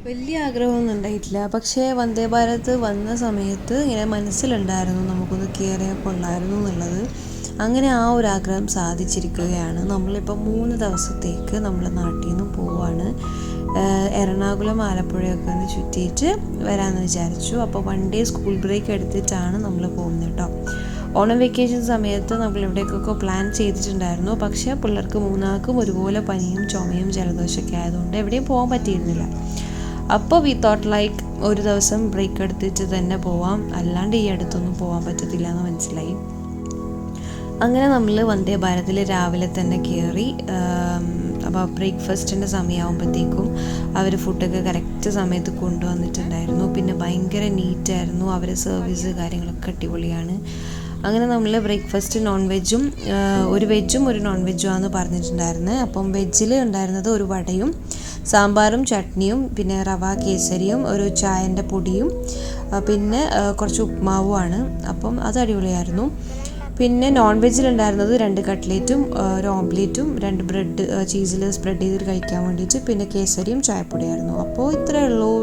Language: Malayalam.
വലിയ ആഗ്രഹമൊന്നും ഉണ്ടായിട്ടില്ല. പക്ഷേ വന്ദേ ഭാരത് വന്ന സമയത്ത് ഇങ്ങനെ മനസ്സിലുണ്ടായിരുന്നു നമുക്കൊന്ന് കയറിയാൽ കൊള്ളായിരുന്നു എന്നുള്ളത്. അങ്ങനെ ആ ഒരു ആഗ്രഹം സാധിച്ചിരിക്കുകയാണ്. നമ്മളിപ്പോൾ 3 ദിവസത്തേക്ക് നമ്മളെ നാട്ടിൽ നിന്ന് പോവാണ്. എറണാകുളം ആലപ്പുഴയൊക്കെ ഒന്ന് ചുറ്റിയിട്ട് വരാമെന്ന് വിചാരിച്ചു. അപ്പോൾ 1 ഡേ സ്കൂൾ ബ്രേക്ക് എടുത്തിട്ടാണ് നമ്മൾ പോകുന്നത് കേട്ടോ. ഓണം വെക്കേഷൻ സമയത്ത് നമ്മൾ എവിടേക്കൊക്കെ പ്ലാൻ ചെയ്തിട്ടുണ്ടായിരുന്നു. പക്ഷേ പിള്ളേർക്ക് 3 ഒരുപോലെ പനിയും ചുമയും ജലദോഷമൊക്കെ ആയതുകൊണ്ട് എവിടെയും പോകാൻ പറ്റിയിരുന്നില്ല. അപ്പോൾ വി തോട്ട് ലൈക്ക് ഒരു ദിവസം ബ്രേക്ക് എടുത്തിട്ട് തന്നെ പോവാം, അല്ലാണ്ട് ഈ അടുത്തൊന്നും പോകാൻ പറ്റത്തില്ല എന്ന് മനസ്സിലായി. അങ്ങനെ നമ്മൾ വന്ദേ ഭാരതിൽ രാവിലെ തന്നെ കയറി. അപ്പോൾ ബ്രേക്ക്ഫാസ്റ്റിൻ്റെ സമയമാകുമ്പോഴത്തേക്കും അവർ ഫുഡൊക്കെ കറക്റ്റ് സമയത്ത് കൊണ്ടുവന്നിട്ടുണ്ടായിരുന്നു. പിന്നെ ഭയങ്കര നീറ്റായിരുന്നു, അവരെ സർവീസ് കാര്യങ്ങളൊക്കെ അടിപൊളിയാണ്. അങ്ങനെ നമ്മൾ ബ്രേക്ക്ഫാസ്റ്റ് നോൺ വെജും ഒരു വെജും ഒരു നോൺ വെജും ആണെന്ന് പറഞ്ഞിട്ടുണ്ടായിരുന്നത്. അപ്പം വെജിൽ ഉണ്ടായിരുന്നത് ഒരു വടയും സാമ്പാറും ചട്നിയും പിന്നെ റവ കേസരിയും ഒരു ചായൻ്റെ പൊടിയും പിന്നെ കുറച്ച് ഉപ്മാവുമാണ്. അപ്പം അത് അടിപൊളിയായിരുന്നു. പിന്നെ നോൺ വെജിലുണ്ടായിരുന്നത് 2 കട്ട്ലേറ്റും ഒരു ഓംപ്ലേറ്റും 2 ബ്രെഡ് ചീസിൽ സ്പ്രെഡ് ചെയ്തിട്ട് കഴിക്കാൻ വേണ്ടിയിട്ട് പിന്നെ കേസരിയും ചായപ്പൊടിയായിരുന്നു. അപ്പോൾ ഇത്രയേ ഉള്ളൂ.